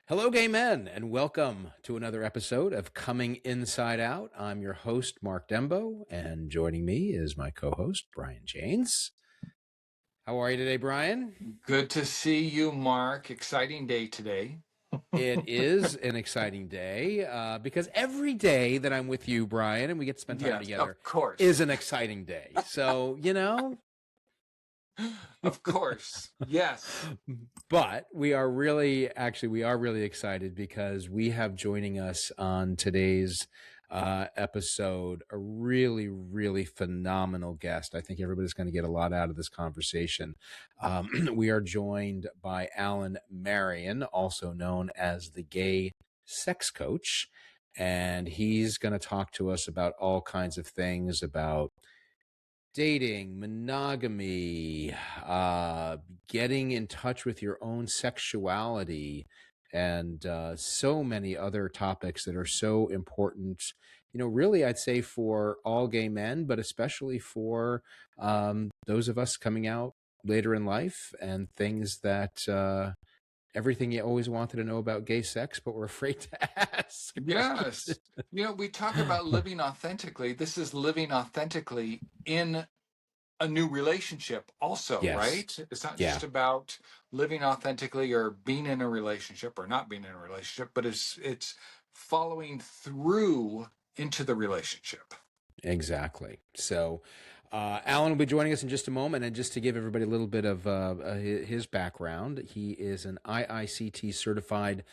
Hello, gay men, and welcome to another episode of Coming Inside Out. I'm your host, Mark Dembo, and joining me is my co-host, Brian Janes. How are you today, Brian? Good to see you, Mark. Exciting day today. It is an exciting day because every day that I'm with you, Brian, and we get to spend time Yes, together of course. is an exciting day. So, Of course. Yes. But we are really excited because we have joining us on today's episode a really, really phenomenal guest. I think everybody's going to get a lot out of this conversation. We are joined by Alan Marion, also known as the gay sex coach. And he's going to talk to us about all kinds of things about dating, monogamy, getting in touch with your own sexuality, and so many other topics that are so important. Really, I'd say for all gay men, but especially for those of us coming out later in life and things that everything you always wanted to know about gay sex, but were afraid to ask. Yes. We talk about living authentically. This is living authentically in a new relationship also, Yes. right? It's not Yeah. just about living authentically or being in a relationship or not being in a relationship, but it's following through into the relationship. Exactly. So, Alan will be joining us in just a moment. And just to give everybody a little bit of his background, he is an IICT certified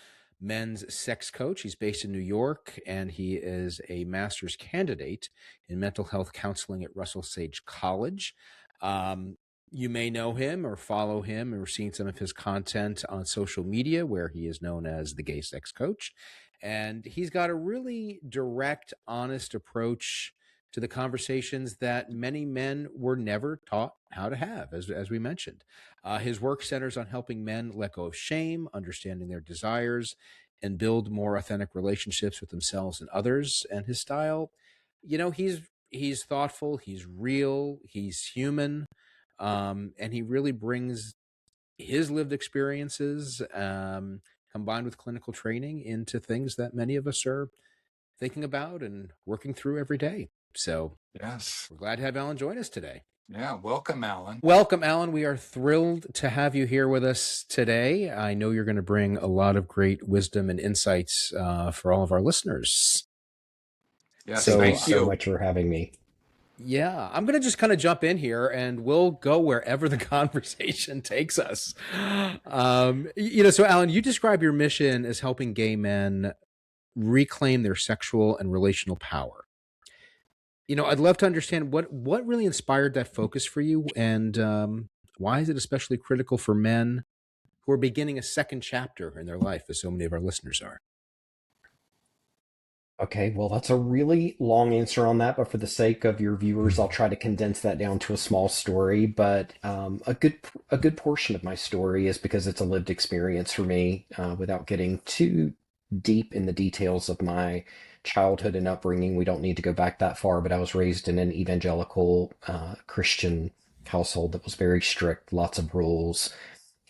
men's sex coach. He's based in New York, and he is a master's candidate in mental health counseling at Russell Sage College. You may know him or follow him or seen some of his content on social media, where he is known as the gay sex coach. And he's got a really direct, honest approach to the conversations that many men were never taught how to have, as we mentioned. His work centers on helping men let go of shame, understanding their desires, and build more authentic relationships with themselves and others. And his style, he's thoughtful, he's real, he's human, and he really brings his lived experiences combined with clinical training into things that many of us are thinking about and working through every day. So Yes. we're glad to have Alan join us today. Yeah. Welcome, Alan. Welcome, Alan. We are thrilled to have you here with us today. I know you're going to bring a lot of great wisdom and insights for all of our listeners. Yes. So, Thank you Thank so you. much for having me. yeah, I'm going to just kind of jump in here and we'll go wherever the conversation takes us. So Alan, you describe your mission as helping gay men reclaim their sexual and relational power. I'd love to understand what really inspired that focus for you, and why is it especially critical for men who are beginning a second chapter in their life, as so many of our listeners are. Okay, well, that's a really long answer on that, but for the sake of your viewers, I'll try to condense that down to a small story. But a good portion of my story is because it's a lived experience for me. Without getting too deep in the details of my childhood and upbringing, we don't need to go back that far. But I was raised in an evangelical Christian household that was very strict, lots of rules,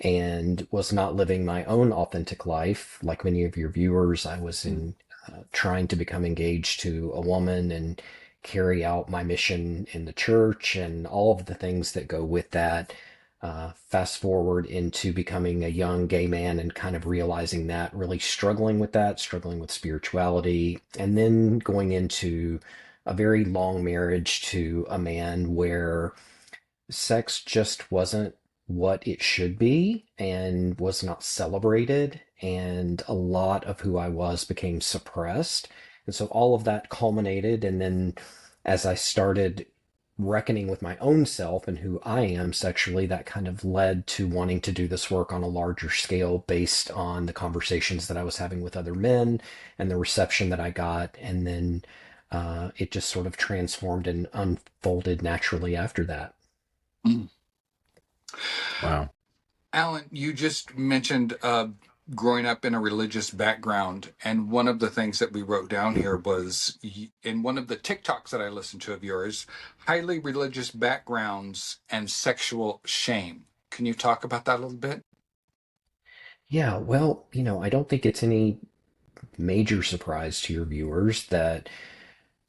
and was not living my own authentic life. Like many of your viewers, I was in trying to become engaged to a woman and carry out my mission in the church and all of the things that go with that. Fast forward into becoming a young gay man and kind of realizing that, really struggling with that, struggling with spirituality, and then going into a very long marriage to a man where sex just wasn't what it should be and was not celebrated, and a lot of who I was became suppressed. And so all of that culminated, and then as I started reckoning with my own self and who I am sexually, that kind of led to wanting to do this work on a larger scale based on the conversations that I was having with other men and the reception that I got. And then it just sort of transformed and unfolded naturally after that. Wow. Alan, you just mentioned growing up in a religious background. And one of the things that we wrote down here was in one of the TikToks that I listened to of yours, highly religious backgrounds and sexual shame. Can you talk about that a little bit? Yeah, well, I don't think it's any major surprise to your viewers that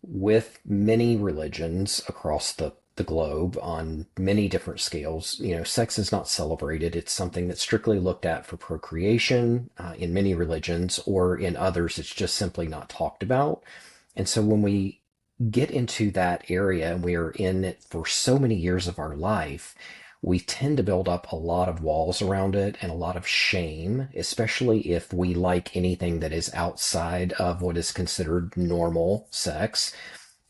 with many religions across the globe on many different scales, sex is not celebrated. It's something that's strictly looked at for procreation in many religions, or in others, it's just simply not talked about. And so when we get into that area and we are in it for so many years of our life, we tend to build up a lot of walls around it and a lot of shame, especially if we like anything that is outside of what is considered normal sex.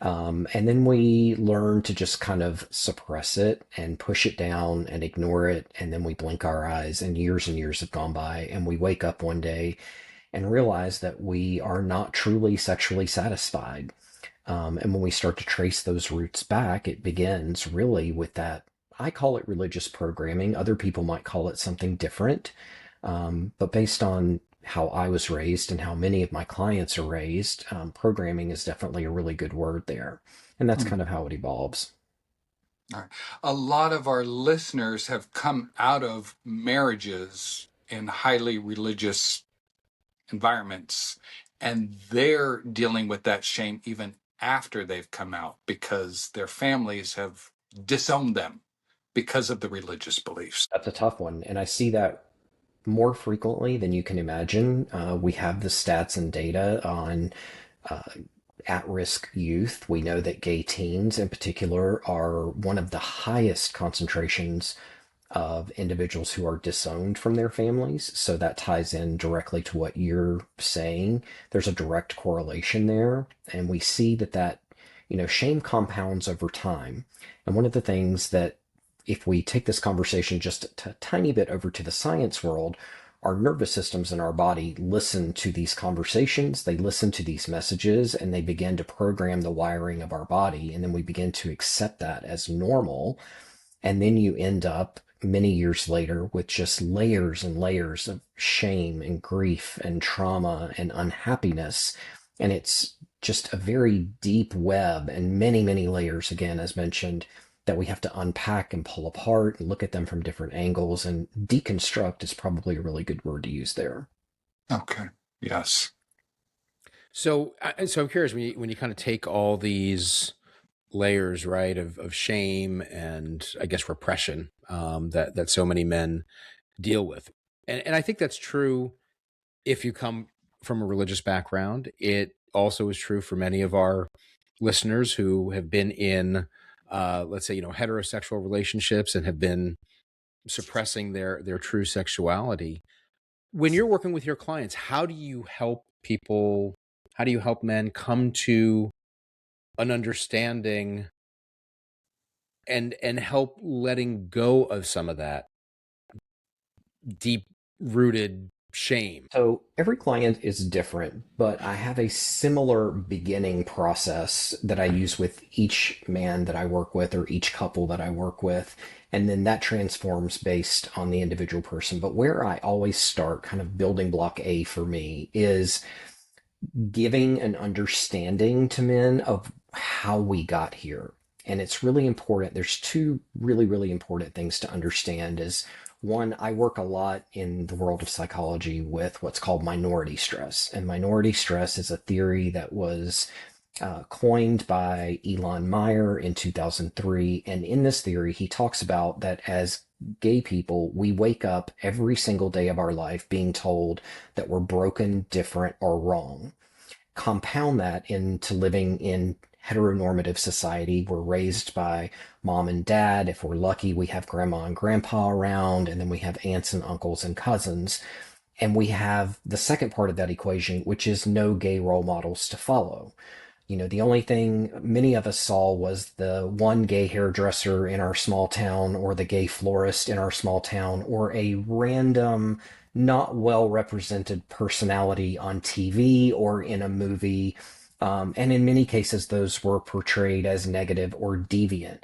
And then we learn to just kind of suppress it and push it down and ignore it. And then we blink our eyes, and years have gone by. And we wake up one day and realize that we are not truly sexually satisfied. And when we start to trace those roots back, it begins really with that. I call it religious programming. Other people might call it something different. But based on how I was raised and how many of my clients are raised, programming is definitely a really good word there. And that's Hmm. kind of how it evolves. All right. A lot of our listeners have come out of marriages in highly religious environments, and they're dealing with that shame even after they've come out because their families have disowned them because of the religious beliefs. That's a tough one. And I see that more frequently than you can imagine. We have the stats and data on uh, at risk youth. We know that gay teens, in particular, are one of the highest concentrations of individuals who are disowned from their families. So that ties in directly to what you're saying. There's a direct correlation there. And we see that shame compounds over time. And one of the things that, if we take this conversation just a tiny bit over to the science world, our nervous systems in our body listen to these conversations, they listen to these messages, and they begin to program the wiring of our body. And then we begin to accept that as normal. And then you end up many years later with just layers and layers of shame and grief and trauma and unhappiness. And it's just a very deep web and many, many layers, again, as mentioned, that we have to unpack and pull apart and look at them from different angles. And deconstruct is probably a really good word to use there. Okay. Yes. So I'm curious when you kind of take all these layers, right, of shame and I guess repression that so many men deal with, and I think that's true if you come from a religious background. It also is true for many of our listeners who have been in, let's say, heterosexual relationships and have been suppressing their true sexuality. When you're working with your clients, how do you help people? How do you help men come to an understanding and help letting go of some of that deep rooted shame? So every client is different, but I have a similar beginning process that I use with each man that I work with or each couple that I work with. And then that transforms based on the individual person. But where I always start, kind of building block A for me, is giving an understanding to men of how we got here. And it's really important. There's two really, really important things to understand is one, I work a lot in the world of psychology with what's called minority stress. And minority stress is a theory that was coined by Elon Meyer in 2003. And in this theory, he talks about that as gay people, we wake up every single day of our life being told that we're broken, different, or wrong. Compound that into living in heteronormative society. We're raised by mom and dad. If we're lucky, we have grandma and grandpa around, and then we have aunts and uncles and cousins. And we have the second part of that equation, which is no gay role models to follow. The only thing many of us saw was the one gay hairdresser in our small town, or the gay florist in our small town, or a random, not well represented personality on TV or in a movie. And in many cases, those were portrayed as negative or deviant.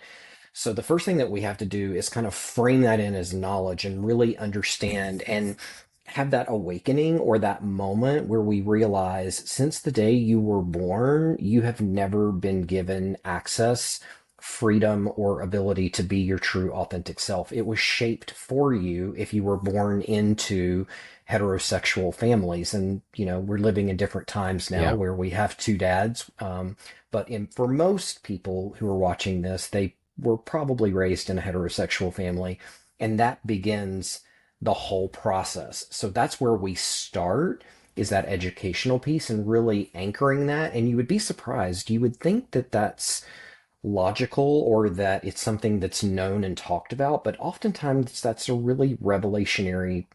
So the first thing that we have to do is kind of frame that in as knowledge and really understand and have that awakening or that moment where we realize since the day you were born, you have never been given access freedom or ability to be your true authentic self. It was shaped for you if you were born into heterosexual families. And, we're living in different times now Yeah. where we have two dads. For most people who are watching this, they were probably raised in a heterosexual family. And that begins the whole process. So that's where we start, is that educational piece and really anchoring that. And you would be surprised. You would think that that's logical or that it's something that's known and talked about, but oftentimes that's a really revelationary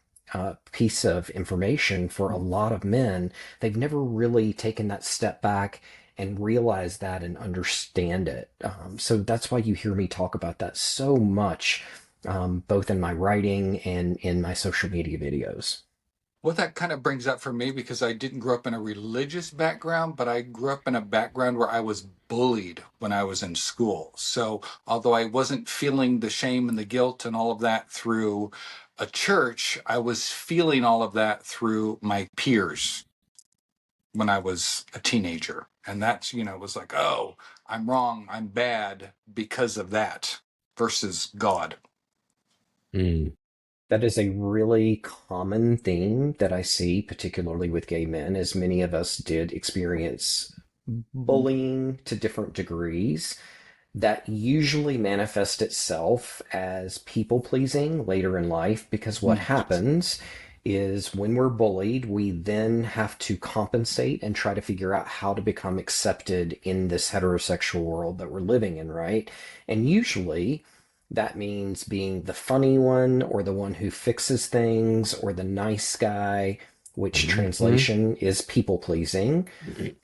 piece of information for a lot of men. They've never really taken that step back and realize that and understand it. So that's why you hear me talk about that so much, both in my writing and in my social media videos. What that kind of brings up for me, because I didn't grow up in a religious background, but I grew up in a background where I was bullied when I was in school. So although I wasn't feeling the shame and the guilt and all of that through a church, I was feeling all of that through my peers when I was a teenager. And that's, was like, oh, I'm wrong, I'm bad because of that versus God. Mm. That is a really common theme that I see, particularly with gay men, as many of us did experience bullying to different degrees that usually manifests itself as people pleasing later in life, because what Yes. happens is when we're bullied, we then have to compensate and try to figure out how to become accepted in this heterosexual world that we're living in, right? And usually that means being the funny one or the one who fixes things or the nice guy, which Hmm. translation is people pleasing.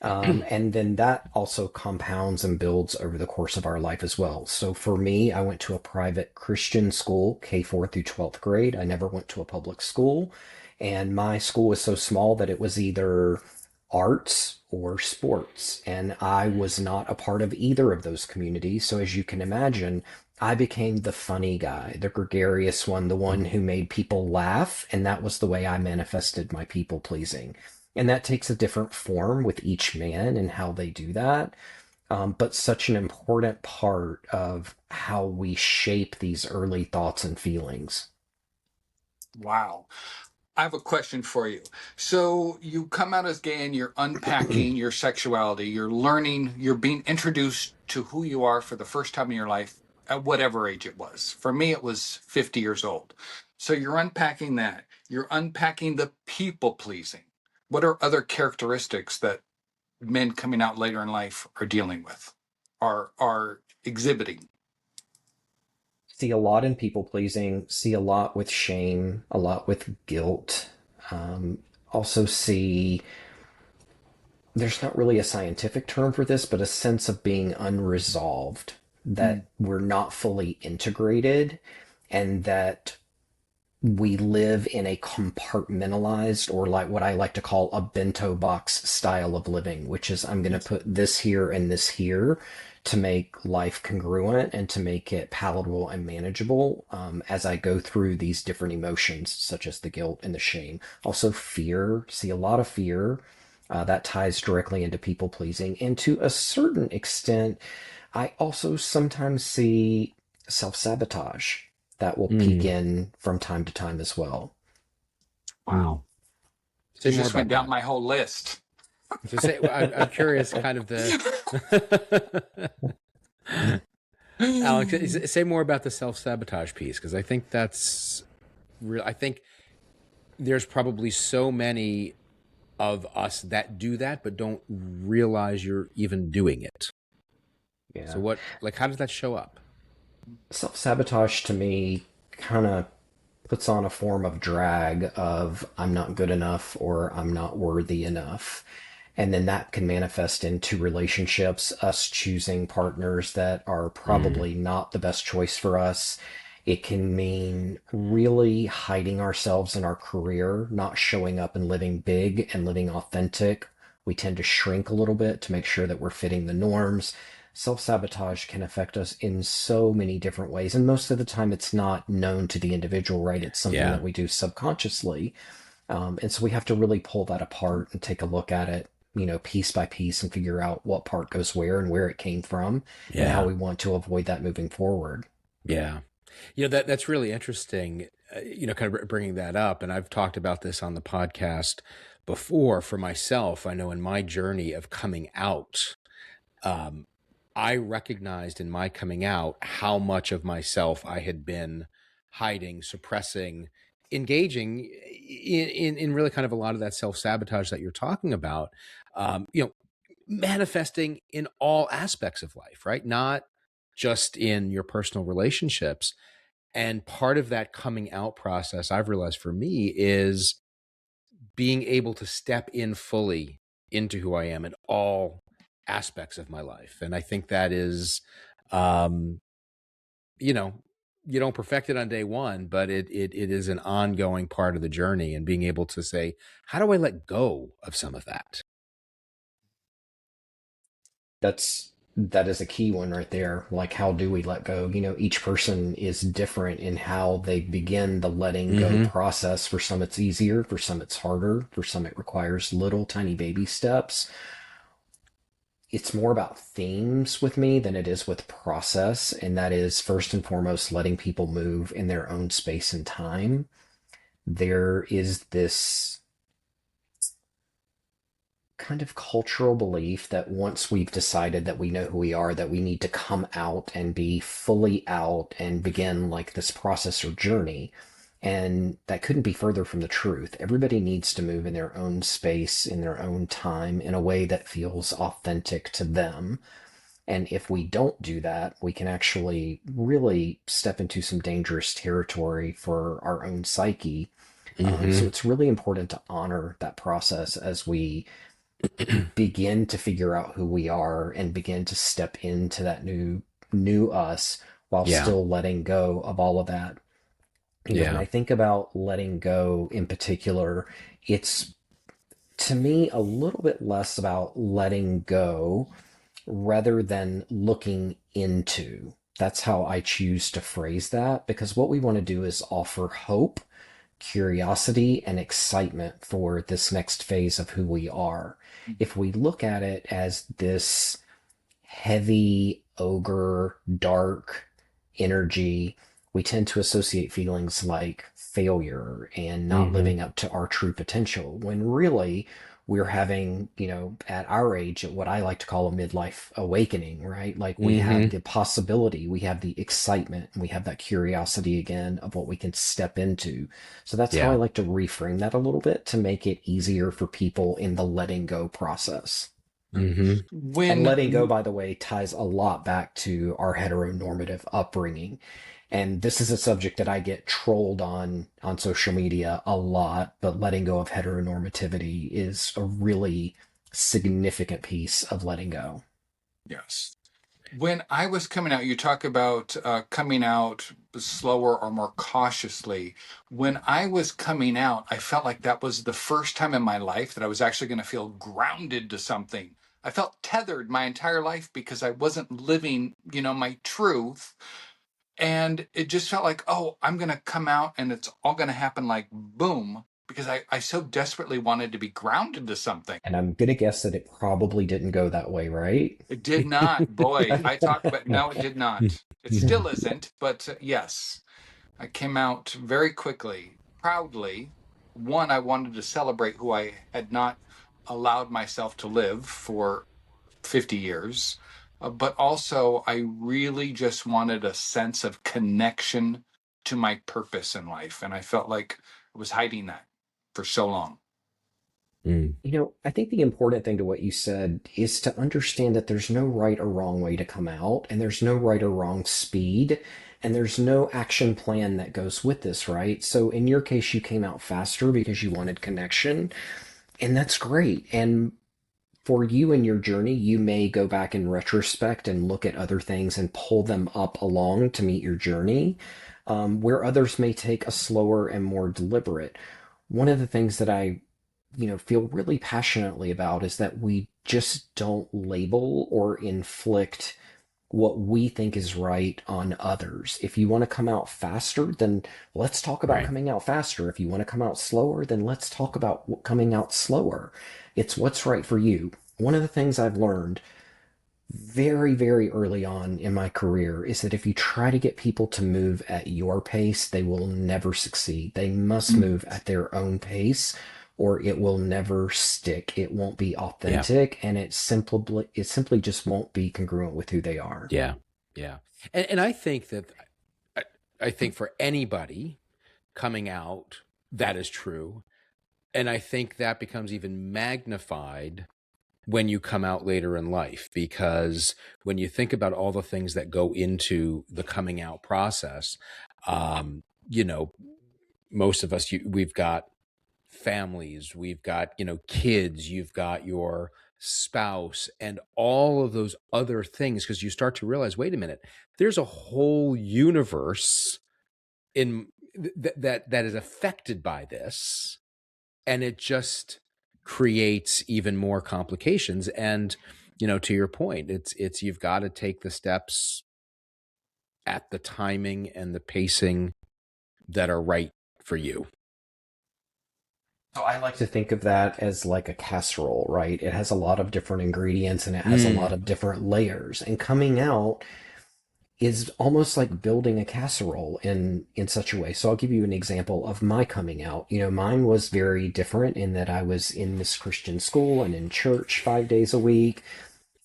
And then that also compounds and builds over the course of our life as well. So for me, I went to a private Christian school, K4 through 12th grade. I never went to a public school. And my school was so small that it was either arts or sports. And I was not a part of either of those communities. So as you can imagine, I became the funny guy, the gregarious one, the one who made people laugh. And that was the way I manifested my people pleasing. And that takes a different form with each man and how they do that. But such an important part of how we shape these early thoughts and feelings. Wow. I have a question for you. So you come out as gay and you're unpacking your sexuality, you're learning, you're being introduced to who you are for the first time in your life at whatever age it was. For me, it was 50 years old. So you're unpacking that. You're unpacking the people pleasing. What are other characteristics that men coming out later in life are dealing with, are exhibiting? See a lot in people pleasing, see a lot with shame, a lot with guilt. Also, see there's not really a scientific term for this, but a sense of being unresolved, Mm. that we're not fully integrated, and that we live in a compartmentalized, or like what I like to call a bento box style of living, which is I'm going to Yes. put this here and this here to make life congruent and to make it palatable and manageable, as I go through these different emotions, such as the guilt and the shame. Also, fear. See a lot of fear. That ties directly into people pleasing. And to a certain extent, I also sometimes see self sabotage that will peek Mm. in from time to time as well. Mm. Wow. Say You more just went about down that. my whole list. So say, I'm curious, kind of the Alex. Say more about the self sabotage piece, because I think that's real. I think there's probably so many of us that do that, but don't realize you're even doing it. So Yeah. what, like, how does that show up? Self sabotage to me kind of puts on a form of drag of I'm not good enough or I'm not worthy enough. And then that can manifest into relationships, us choosing partners that are Mm. probably not the best choice for us. It can mean really hiding ourselves in our career, not showing up and living big and living authentic. We tend to shrink a little bit to make sure that we're fitting the norms. Self sabotage can affect us in so many different ways. And most of the time, it's not known to the individual, right? It's something Yeah. that we do subconsciously. And so we have to really pull that apart and take a look at it. piece by piece and figure out what part goes where and where it came from and how Yeah. we want to avoid that moving forward. Yeah. That's really interesting, kind of bringing that up. And I've talked about this on the podcast before for myself. I know in my journey of coming out, um, I recognized in my coming out how much of myself I had been hiding, suppressing, engaging in really kind of a lot of that self-sabotage that you're talking about, manifesting in all aspects of life, right? Not just in your personal relationships. And part of that coming out process, I've realized for me, is being able to step in fully into who I am in all aspects of my life. And I think that is, um, you know, you don't perfect it on day one, but it is an ongoing part of the journey, and being able to say, how do I let go of some of that? That is a key one right there. Like, how do we let go? Each person is different in how they begin the letting go Mm-hmm. process. For some, it's easier. For some, it's harder. For some, it requires little tiny baby steps. It's more about themes with me than it is with process. And that is first and foremost letting people move in their own space and time. There is this kind of cultural belief that once we've decided that we know who we are, that we need to come out and be fully out and begin like this process or journey. And that couldn't be further from the truth. Everybody needs to move in their own space, in their own time, in a way that feels authentic to them. And if we don't do that, we can actually really step into some dangerous territory for our own psyche. So Mm-hmm. it's really important to honor that process as we begin to figure out who we are and begin to step into that new us while Yeah. still letting go of all of that. When Yeah. I think about letting go in particular, it's to me a little bit less about letting go rather than looking into. That's how I choose to phrase that, because what we want to do is offer hope, curiosity, and excitement for this next phase of who we are. If we look at it as this heavy, ogre, dark energy, we tend to associate feelings like failure and not Mm-hmm. living up to our true potential, when really we're having, at our age, at what I like to call a midlife awakening, right? Like, we have Mm-hmm. the possibility, we have the excitement, and we have that curiosity again of what we can step into. So that's how I Yeah. like to reframe that a little bit to make it easier for people in the letting go process. Mm-hmm. And When letting go, by the way, ties a lot back to our heteronormative upbringing. And this is a subject that I get trolled on social media a lot, but letting go of heteronormativity is a really significant piece of letting go. yes, when I was coming out, you talk about coming out slower or more cautiously. When I was coming out, I felt like that was the first time in my life that I was actually going to feel grounded to something. I felt tethered my entire life because I wasn't living, my truth. And it just felt like, oh, I'm going to come out and it's all going to happen like boom, because I so desperately wanted to be grounded to something. And I'm going to guess that it probably didn't go that way, right? It did not. Boy, I talk about, no, it did not. It still isn't, but yes, I came out very quickly, proudly. One, I wanted to celebrate who I had not allowed myself to live for 50 years. But also, I really just wanted a sense of connection to my purpose in life. And I felt like I was hiding that for so long. Mm. I think the important thing to what you said is to understand that there's no right or wrong way to come out, and there's no right or wrong speed, and there's no action plan that goes with this, right? So in your case, you came out faster because you wanted connection, and that's great. And for you in your journey, you may go back in retrospect and look at other things and pull them up along to meet your journey, where others may take a slower and more deliberate. One of the things that I feel really passionately about is that we just don't label or inflict what we think is right on others. If you want to come out faster, then let's talk about Right. coming out faster. If you want to come out slower, then let's talk about coming out slower. It's what's right for you. One of the things I've learned very, very early on in my career is that if you try to get people to move at your pace, they will never succeed. They must move at their own pace or it will never stick. It won't be Yeah. authentic and it simply just won't be congruent with who they are. Yeah. Yeah. And I think that I, I think for anybody coming out, that is true. And I think that becomes even magnified when you come out later in life, because when you think about all the things that go into the coming out process, you know, most of us, we've got families, we've got, kids, you've got your spouse and all of those other things, because you start to realize, wait a minute, there's a whole universe in that is affected by this, and it just creates even more complications. And to your point, it's you've got to take the steps at the timing and the pacing that are right for you. So I like to think of that as like a casserole, right? It has a lot of different ingredients and it has a lot Mm. of different layers. And coming out is almost like building a casserole in such a way. So I'll give you an example of my coming out. Mine was very different in that I was in this Christian school and in church 5 days a week,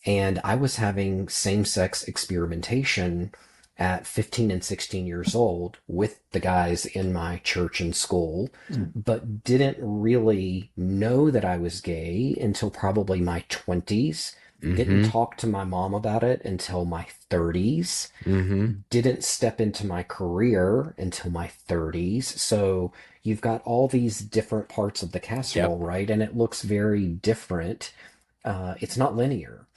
and I was having same-sex experimentation at 15 and 16 years old with the guys in my church and school, but didn't really know that I was gay until probably my 20s. Didn't Mm-hmm. talk to my mom about it until my 30s. Mm-hmm. Didn't step into my career until my 30s. So you've got all these different parts of the casserole, Yep. right? And it looks very different. It's not linear.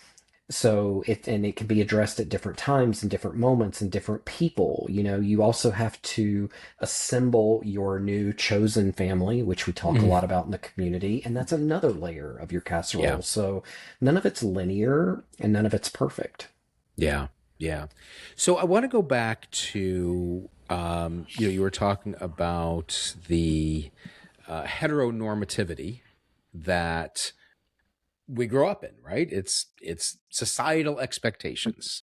So it can be addressed at different times and different moments and different people. You also have to assemble your new chosen family, which we talk a Mm. lot about in the community, and that's another layer of your Yeah. casserole. So none of it's linear and none of it's perfect. Yeah. Yeah. So I want to go back to you were talking about the heteronormativity that we grow up in, right? It's societal expectations.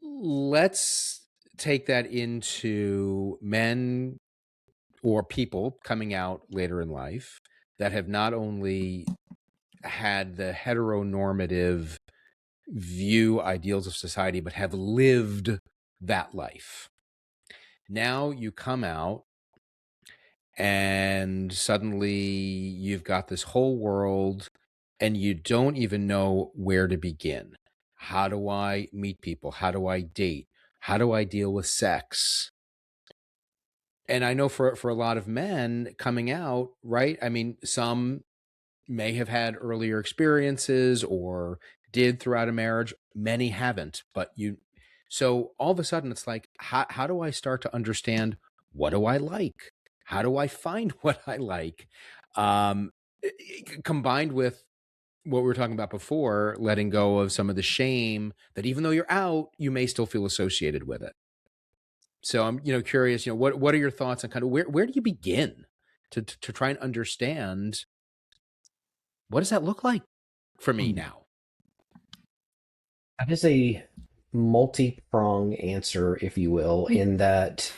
Let's take that into men or people coming out later in life that have not only had the heteronormative view ideals of society, but have lived that life. Now you come out and suddenly you've got this whole world and you don't even know where to begin. How do I meet people? How do I date? How do I deal with sex? And I know for a lot of men coming out, right? I mean, some may have had earlier experiences or did throughout a marriage. Many haven't, but so all of a sudden it's like, how do I start to understand, what do I like? How do I find what I like? Um, Combined with what we were talking about before, letting go of some of the shame that even though you're out, you may still feel associated with it. So I'm, curious, what are your thoughts on kind of where do you begin to try and understand, what does that look like for me now? That is a multi-prong answer, if you will, in that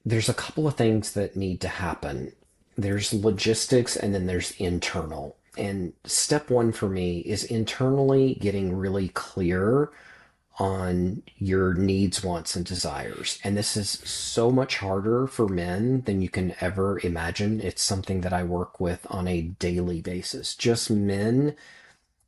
there's a couple of things that need to happen. There's logistics and then there's internal. And step one for me is internally getting really clear on your needs, wants, and desires. And this is so much harder for men than you can ever imagine. It's something that I work with on a daily basis. Just men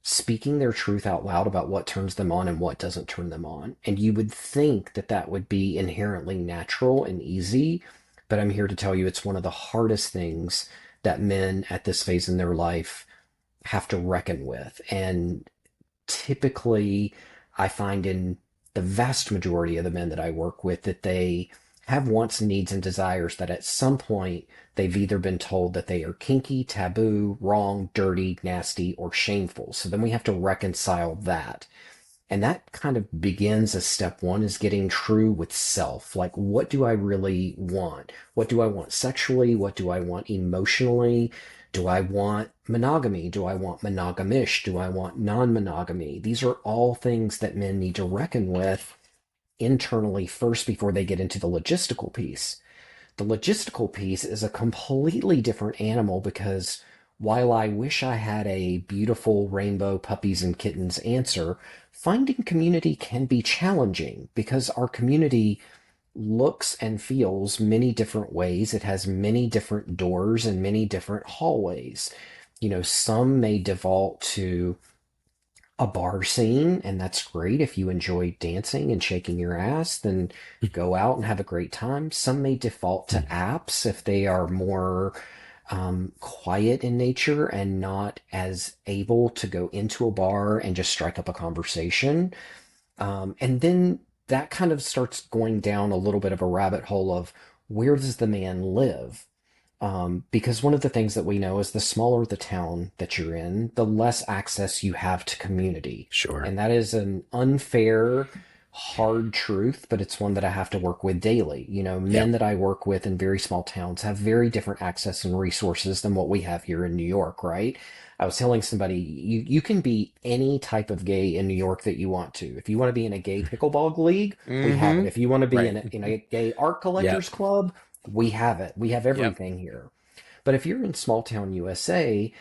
speaking their truth out loud about what turns them on and what doesn't turn them on. And you would think that that would be inherently natural and easy, but I'm here to tell you it's one of the hardest things that men at this phase in their life have to reckon with. And typically, I find in the vast majority of the men that I work with that they have wants, needs, and desires that at some point they've either been told that they are kinky, taboo, wrong, dirty, nasty, or shameful. So then we have to reconcile that. And that kind of begins as step one, is getting true with self. Like, what do I really want? What do I want sexually? What do I want emotionally? Do I want monogamy? Do I want monogamish? Do I want non-monogamy? These are all things that men need to reckon with internally first before they get into the logistical piece. The logistical piece is a completely different animal, because while I wish I had a beautiful rainbow puppies and kittens answer, finding community can be challenging because our community looks and feels many different ways. It has many different doors and many different hallways. Some may default to a bar scene, and that's great. If you enjoy dancing and shaking your ass, then go out and have a great time. Some may default to apps if they are more quiet in nature and not as able to go into a bar and just strike up a conversation. And then that kind of starts going down a little bit of a rabbit hole of, where does the man live? Because one of the things that we know is, the smaller the town that you're in, the less access you have to community. Sure. And that is an unfair, hard truth, but it's one that I have to work with daily. Men Yep. that I work with in very small towns have very different access and resources than what we have here in New York, right? I was telling somebody, you can be any type of gay in New York that you want to. If you want to be in a gay pickleball league, we have it. Mm-hmm. If you want to be Right. in a gay art collectors Yep. club, we have it. We have Yep. everything here. But if you're in small town USA,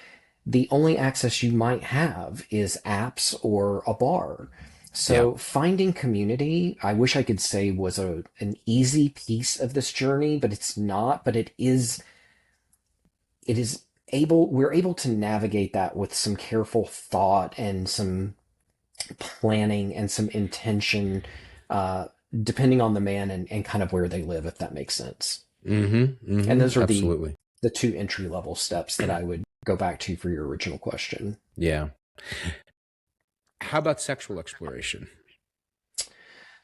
the only access you might have is apps or a bar. Yep. So finding community, I wish I could say, was an easy piece of this journey, but it's not. But we're able to navigate that with some careful thought and some planning and some intention, uh, depending on the man and kind of where they live, if that makes sense. Mm-hmm. And Mm-hmm. those are the Absolutely. the two entry level steps that I would go back to for your original question. Yeah. How about sexual exploration?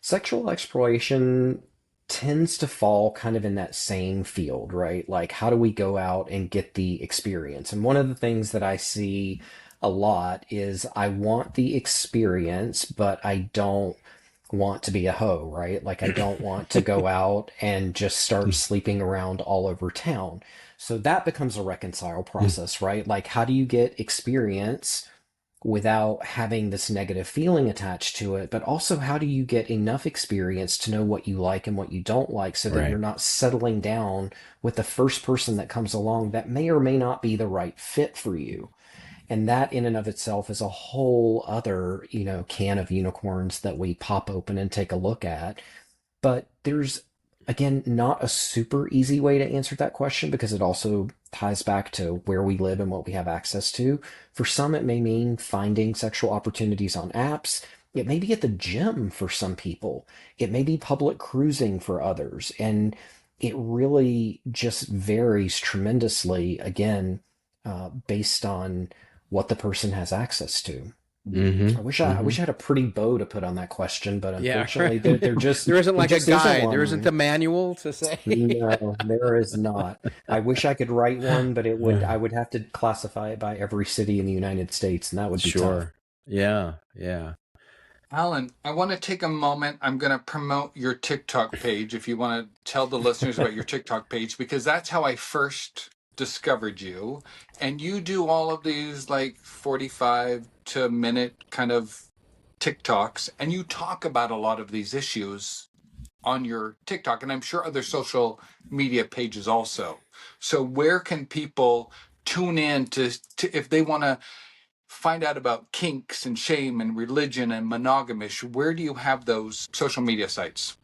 Sexual exploration tends to fall kind of in that same field, right? Like, how do we go out and get the experience? And one of the things that I see a lot is, I want the experience, but I don't want to be a hoe, right? Like, I don't want to go out and just start sleeping around all over town. So that becomes a reconcile process, right? Like, how do you get experience without having this negative feeling attached to it? But also, how do you get enough experience to know what you like and what you don't like, so that you're Right. not settling down with the first person that comes along that may or may not be the right fit for you? And that in and of itself is a whole other, can of unicorns that we pop open and take a look at. But there's, again, not a super easy way to answer that question, because it also ties back to where we live and what we have access to. For some, it may mean finding sexual opportunities on apps. It may be at the gym for some people. It may be public cruising for others. And it really just varies tremendously, again, based on what the person has access to. Mm-hmm. I Mm-hmm. wish I had a pretty bow to put on that question, but Yeah. unfortunately, there just There isn't there like a just isn't guide. There isn't a one. manual to say. No, there is not. I wish I could write one, but I would have to classify it by every city in the United States, and that would be tough. Sure. Yeah. Yeah. Alan, I want to take a moment. I'm going to promote your TikTok page if you want to tell the listeners about your TikTok page, because that's how I first discovered you. And you do all of these like 45 to a minute kind of TikToks, and you talk about a lot of these issues on your TikTok, and I'm sure other social media pages also. So where can people tune in to if they want to find out about kinks and shame and religion and monogamish? Where do you have those social media sites?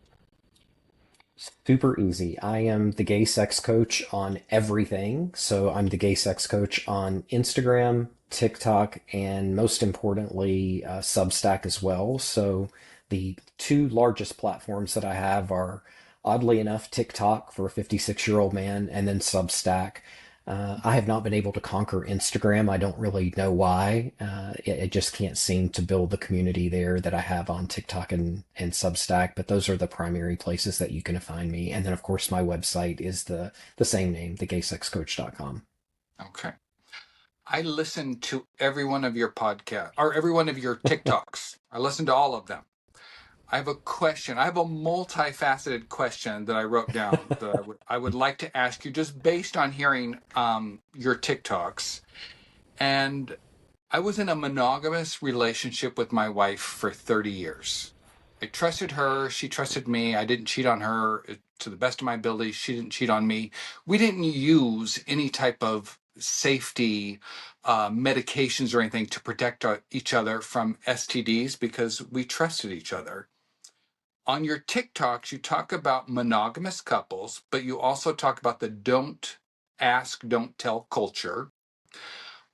Super easy. I am the gay sex coach on everything. So I'm the gay sex coach on Instagram, TikTok, and most importantly, Substack as well. So the two largest platforms that I have are, oddly enough, TikTok for a 56-year-old man, and then Substack. I have not been able to conquer Instagram. I don't really know why. It just can't seem to build the community there that I have on TikTok and Substack. But those are the primary places that you can find me. And then, of course, my website is the same name, thegaysexcoach.com. Okay. I listen to every one of your podcasts or every one of your TikToks. I listen to all of them. I have a question. I have a multifaceted question that I wrote down that I would like to ask you just based on hearing your TikToks. And I was in a monogamous relationship with my wife for 30 years. I trusted her. She trusted me. I didn't cheat on her to the best of my ability. She didn't cheat on me. We didn't use any type of safety medications or anything to protect each other from STDs because we trusted each other. On your TikToks, you talk about monogamous couples, but you also talk about the don't ask, don't tell culture.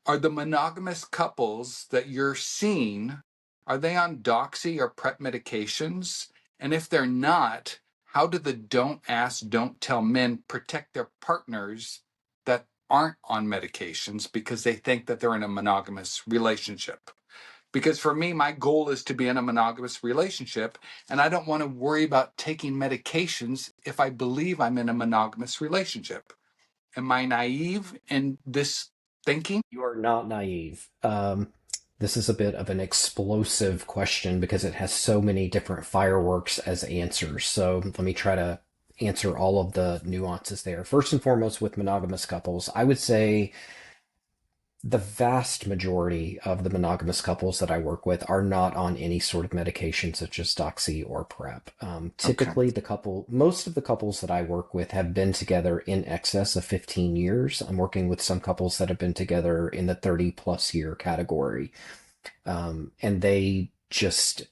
Are the monogamous couples that you're seeing, are they on doxy or PrEP medications? And if they're not, how do the don't ask, don't tell men protect their partners that aren't on medications because they think that they're in a monogamous relationship? Because for me, my goal is to be in a monogamous relationship, and I don't want to worry about taking medications if I believe I'm in a monogamous relationship. Am I naive in this thinking? You are not naive. This is a bit of an explosive question because it has so many different fireworks as answers. So let me try to answer all of the nuances there. First and foremost, with monogamous couples, I would say the vast majority of the monogamous couples that I work with are not on any sort of medication such as Doxy or PrEP. Okay. Typically, most of the couples that I work with have been together in excess of 15 years. I'm working with some couples that have been together in the 30 plus year category. And they just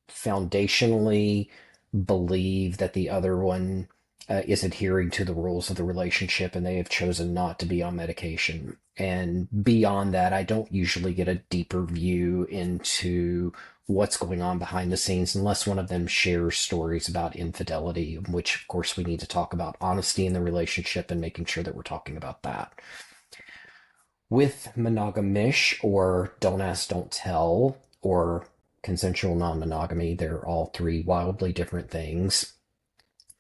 foundationally believe that the other one is adhering to the rules of the relationship and they have chosen not to be on medication. And beyond that, I don't usually get a deeper view into what's going on behind the scenes unless one of them shares stories about infidelity, which of course we need to talk about honesty in the relationship and making sure that we're talking about that. With monogamish or don't ask, don't tell, or consensual non monogamy, they're all three wildly different things.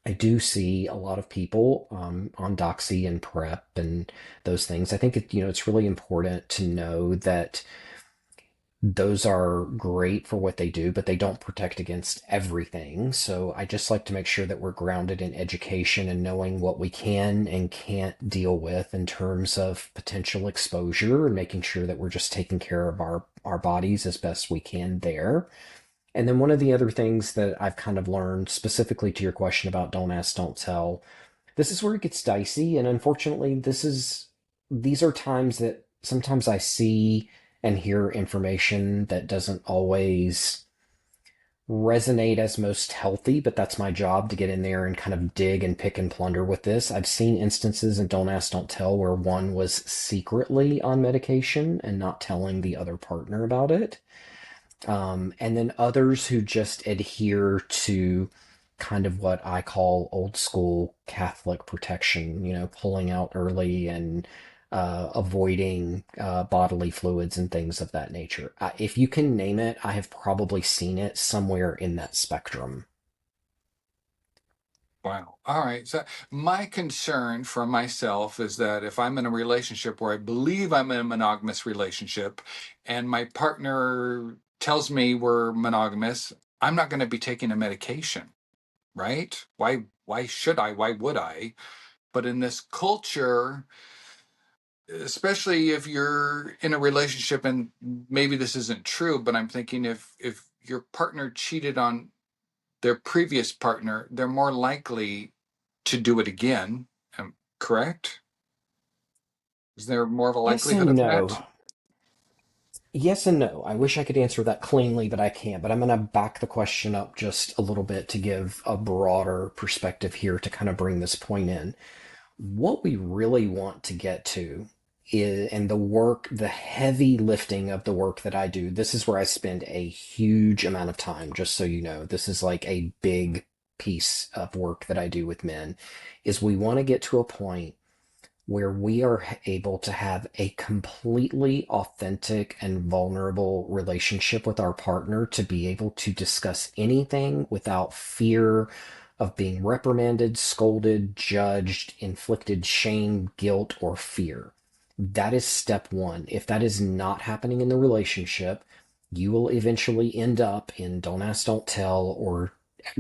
I do see a lot of people on Doxy and PrEP and those things. I think it's really important to know that those are great for what they do, but they don't protect against everything. So I just like to make sure that we're grounded in education and knowing what we can and can't deal with in terms of potential exposure and making sure that we're just taking care of our bodies as best we can there. And then one of the other things that I've kind of learned specifically to your question about don't ask, don't tell, this is where it gets dicey. And unfortunately, these are times that sometimes I see and hear information that doesn't always resonate as most healthy, but that's my job to get in there and kind of dig and pick and plunder with this. I've seen instances in Don't Ask, Don't Tell where one was secretly on medication and not telling the other partner about it. And then others who just adhere to kind of what I call old school Catholic protection, pulling out early and avoiding bodily fluids and things of that nature. If you can name it, I have probably seen it somewhere in that spectrum. Wow. All right. So my concern for myself is that if I'm in a relationship where I believe I'm in a monogamous relationship and my partner tells me we're monogamous, I'm not going to be taking a medication, right? Why should I? Why would I? But in this culture, especially if you're in a relationship and maybe this isn't true, but I'm thinking if your partner cheated on their previous partner, they're more likely to do it again. Correct? Is there more of a Yes likelihood and of no. that? Yes and no. I wish I could answer that cleanly, but I can't. But I'm going to back the question up just a little bit to give a broader perspective here to kind of bring this point in. What we really want to get to is, and the heavy lifting of the work that I do, this is where I spend a huge amount of time, just so you know. This is like a big piece of work that I do with men, is we want to get to a point where we are able to have a completely authentic and vulnerable relationship with our partner to be able to discuss anything without fear of being reprimanded, scolded, judged, inflicted shame, guilt, or fear. That is step one. If that is not happening in the relationship, you will eventually end up in don't ask, don't tell, or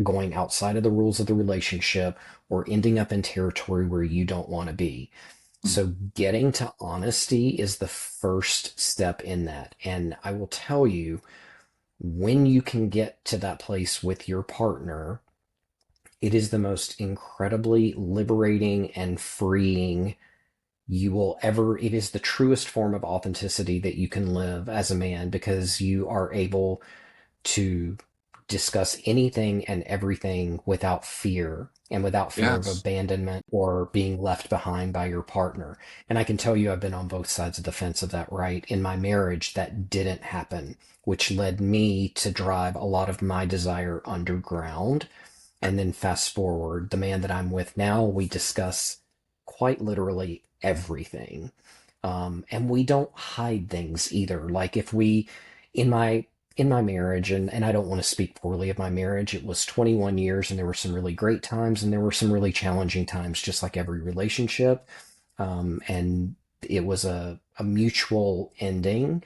going outside of the rules of the relationship, or ending up in territory where you don't want to be. So getting to honesty is the first step in that. And I will tell you, when you can get to that place with your partner, it is the most incredibly liberating and freeing you will ever. It is the truest form of authenticity that you can live as a man, because you are able to discuss anything and everything without fear, and without fear of Yes. abandonment or being left behind by your partner. And I can tell you, I've been on both sides of the fence of that, right? In my marriage, that didn't happen, which led me to drive a lot of my desire underground. And then fast forward, the man that I'm with now, we discuss quite literally everything. And we don't hide things either. Like if we, in my marriage, and I don't want to speak poorly of my marriage, it was 21 years and there were some really great times and there were some really challenging times, just like every relationship. And it was a mutual ending.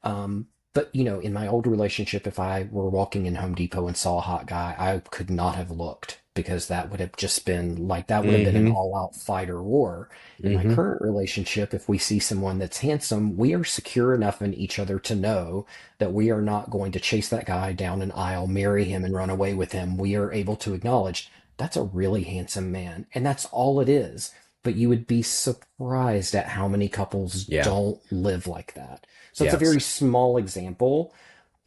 But in my old relationship, if I were walking in Home Depot and saw a hot guy, I could not have looked, because that would have just been like, that would have been an Mm-hmm. all out fight or war. In my Mm-hmm. current relationship, if we see someone that's handsome, we are secure enough in each other to know that we are not going to chase that guy down an aisle, marry him, and run away with him. We are able to acknowledge that's a really handsome man, and that's all it is. But you would be surprised at how many couples Yeah. don't live like that. So it's a Yes. very small example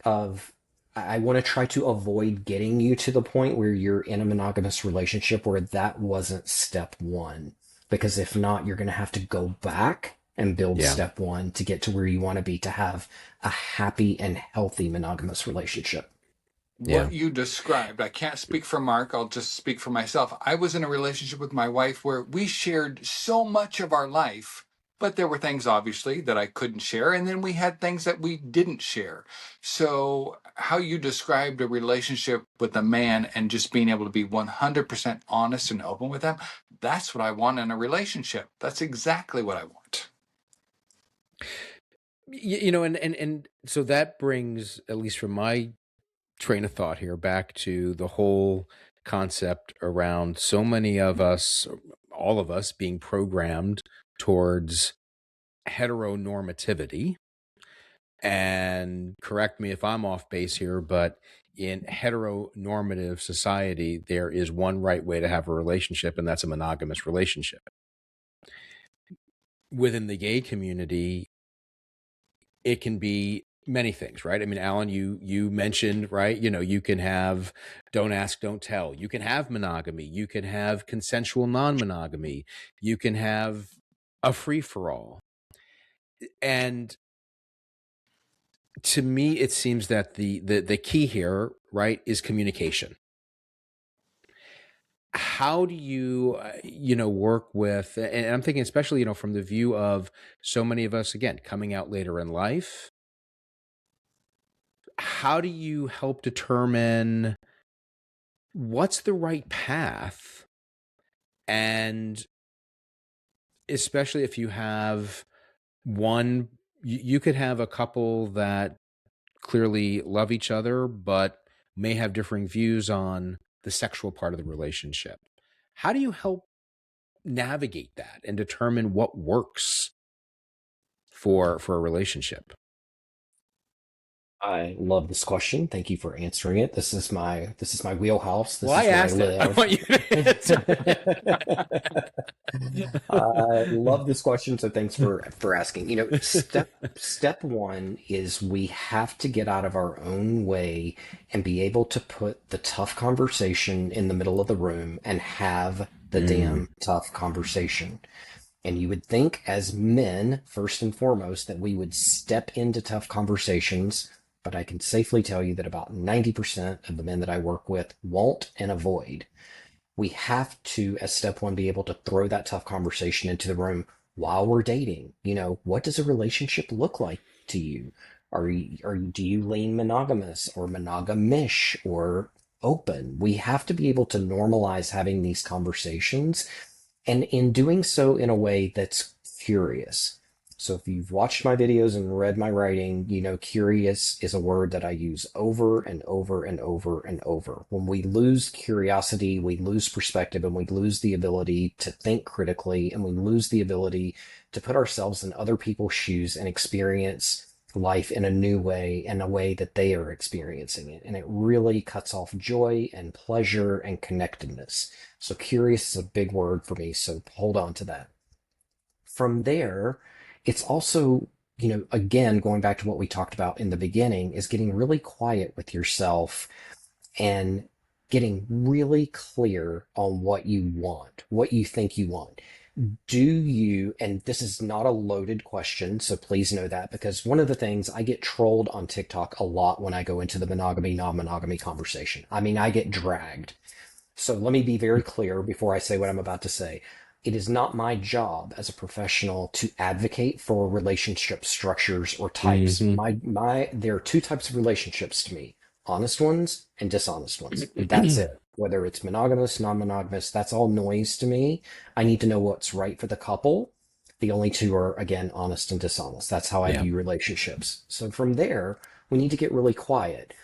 of, I want to try to avoid getting you to the point where you're in a monogamous relationship where that wasn't step one. Because if not, you're going to have to go back and build Yeah. step one to get to where you want to be, to have a happy and healthy monogamous relationship. Yeah. What you described, I can't speak for Mark, I'll just speak for myself. I was in a relationship with my wife where we shared so much of our life, but there were things obviously that I couldn't share, and then we had things that we didn't share. So, how you described a relationship with a man and just being able to be 100% honest and open with them, that's what I want in a relationship. That's exactly what I want. And so that brings, at least from my train of thought here, back to the whole concept around so many of us, all of us, being programmed towards heteronormativity. And correct me if I'm off base here, but in heteronormative society, there is one right way to have a relationship, and that's a monogamous relationship. Within the gay community, it can be many things, right? I mean, Alan, you mentioned, right? You can have don't ask, don't tell. You can have monogamy. You can have consensual non-monogamy. You can have a free for all. And to me, it seems that the key here, right, is communication. How do you work with, and I'm thinking especially from the view of so many of us, again, coming out later in life, how do you help determine what's the right path? And especially if you have one, you could have a couple that clearly love each other, but may have differing views on the sexual part of the relationship. How do you help navigate that and determine what works for a relationship? I love this question. Thank you for answering it. This is my wheelhouse. Well, This I is where I asked it. I live. want you to I answer. love this question, so thanks for asking. Step one is we have to get out of our own way and be able to put the tough conversation in the middle of the room and have the Mm, damn tough conversation. And you would think, as men, first and foremost, that we would step into tough conversations, but I can safely tell you that about 90% of the men that I work with won't and avoid. We have to, as step one, be able to throw that tough conversation into the room while we're dating. What does a relationship look like to you? Do you lean monogamous or monogamish or open? We have to be able to normalize having these conversations, and in doing so in a way that's curious. So if you've watched my videos and read my writing, you know curious is a word that I use over and over and over and over. When we lose curiosity, we lose perspective and we lose the ability to think critically and we lose the ability to put ourselves in other people's shoes and experience life in a new way, in a way that they are experiencing it. And it really cuts off joy and pleasure and connectedness. So curious is a big word for me. So hold on to that. From there, it's also, you know, again, going back to what we talked about in the beginning, is getting really quiet with yourself and getting really clear on what you want, what you think you want. Do you, and this is not a loaded question, so please know that, because one of the things I get trolled on TikTok a lot when I go into the monogamy, non-monogamy conversation. I mean, I get dragged. So let me be very clear before I say what I'm about to say. It is not my job as a professional to advocate for relationship structures or types. Hmm. There are two types of relationships to me: honest ones and dishonest ones. That's it. Whether it's monogamous, non-monogamous, that's all noise to me. I need to know what's right for the couple. The only two are, again, honest and dishonest. That's how I Yeah. view relationships. So from there, we need to get really quiet.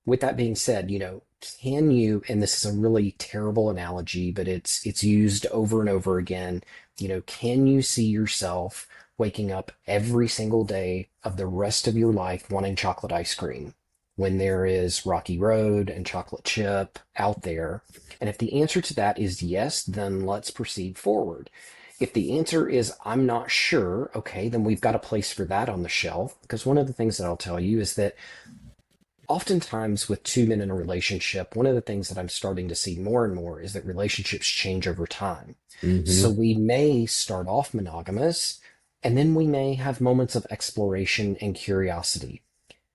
With that being said, you know, can you, and this is a really terrible analogy, but it's used over and over again, you know, can you see yourself waking up every single day of the rest of your life wanting chocolate ice cream when there is Rocky Road and chocolate chip out there? And if the answer to that is yes, then let's proceed forward. If the answer is I'm not sure, okay, then we've got a place for that on the shelf. Because one of the things that I'll tell you is that oftentimes with two men in a relationship, one of the things that I'm starting to see more and more is that relationships change over time. So Hmm. we may start off monogamous, and then we may have moments of exploration and curiosity.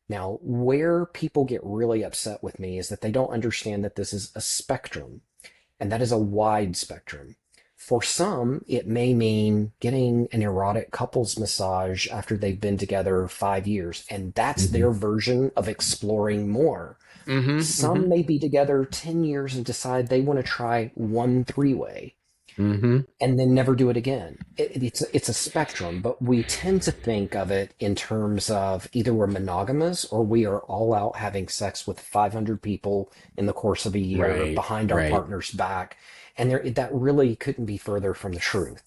Now, where people get really upset with me is that they don't understand that this is a spectrum, and that is a wide spectrum. For some, it may mean getting an erotic couples massage after they've been together 5 years, and that's Hmm. their version of exploring more. Hmm. Some Hmm. may be together 10 years and decide they want to try one three-way Hmm. and then never do it again. It's a spectrum, but we tend to think of it in terms of either we're monogamous or we are all out having sex with 500 people in the course of a year Right. behind our Right. partner's back. And that really couldn't be further from the truth.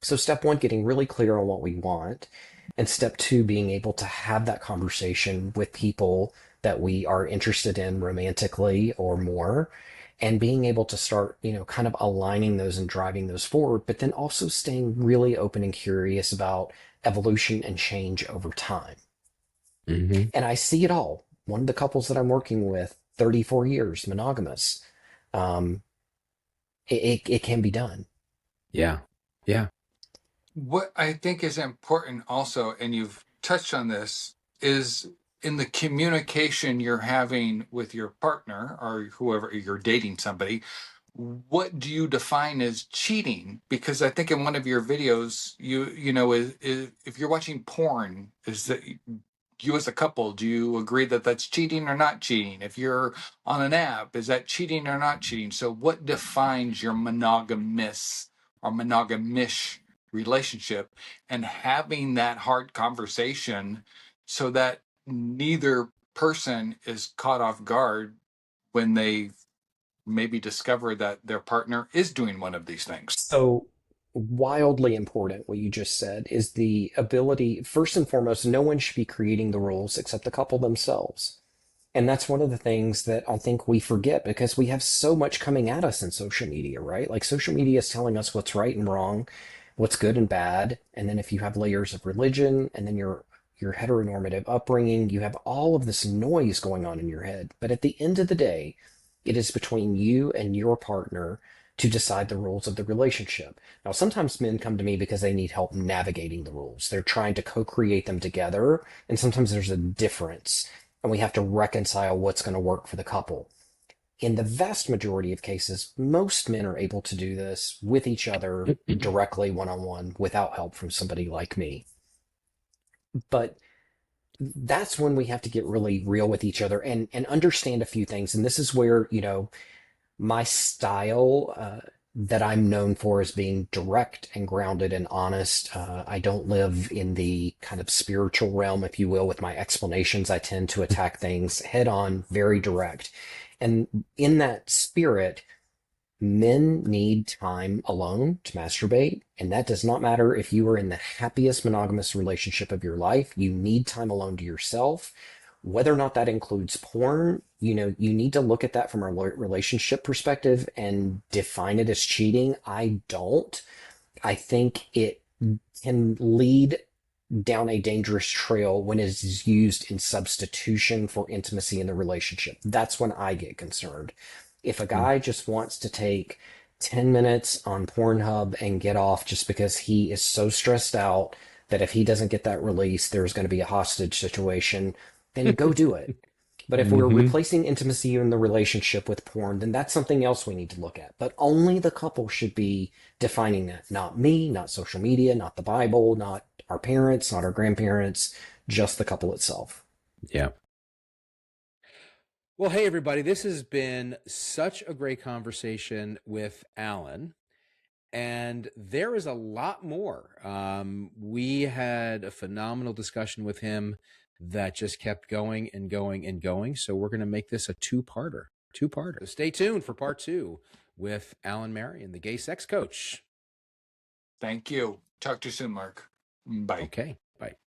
So step one, getting really clear on what we want. And step two, being able to have that conversation with people that we are interested in romantically or more, and being able to start, you know, kind of aligning those and driving those forward, but then also staying really open and curious about evolution and change over time. Hmm. And I see it all. One of the couples that I'm working with, 34 years, monogamous. Um, it can be done. Yeah. Yeah. What I think is important also, and you've touched on this, is in the communication you're having with your partner or whoever you're dating somebody, what do you define as cheating? Because I think in one of your videos, you know, is if you're watching porn, is that you as a couple, do you agree that that's cheating or not cheating? If you're on an app, is that cheating or not cheating? So what defines your monogamous or monogamish relationship, and having that hard conversation so that neither person is caught off guard when they maybe discover that their partner is doing one of these things. So wildly important, what you just said, is the ability, first and foremost, no one should be creating the rules except the couple themselves. And that's one of the things that I think we forget because we have so much coming at us in social media, right? Like social media is telling us what's right and wrong, what's good and bad. And then if you have layers of religion and then your heteronormative upbringing, you have all of this noise going on in your head. But at the end of the day, it is between you and your partner to decide the rules of the relationship. Now, sometimes men come to me because they need help navigating the rules. They're trying to co-create them together, and sometimes there's a difference, and we have to reconcile what's going to work for the couple. In the vast majority of cases, most men are able to do this with each other directly one on one without help from somebody like me. But that's when we have to get really real with each other and understand a few things. And this is where, you know, my style. that I'm known for as being direct and grounded and honest. I don't live in the kind of spiritual realm, if you will, with my explanations. I tend to attack things head on, very direct. And in that spirit, men need time alone to masturbate. And that does not matter if you are in the happiest monogamous relationship of your life. You need time alone to yourself. Whether or not that includes porn, you need to look at that from a relationship perspective and define it as cheating. I don't. I think it can lead down a dangerous trail when it is used in substitution for intimacy in the relationship. That's when I get concerned. If a guy just wants to take 10 minutes on Pornhub and get off just because he is so stressed out that if he doesn't get that release, there's going to be a hostage situation, then go do it. But if we're Mm-hmm. replacing intimacy in the relationship with porn, then that's something else we need to look at. But only the couple should be defining that. Not me, not social media, not the Bible, not our parents, not our grandparents, just the couple itself. Yeah. Well, hey, everybody, this has been such a great conversation with Alan. And there is a lot more. We had a phenomenal discussion with him that just kept going and going and going. So we're going to make this a two-parter. So stay tuned for part 2 with Alan Marion, the gay sex coach. Thank you. Talk to you soon, Mark. Bye. Okay.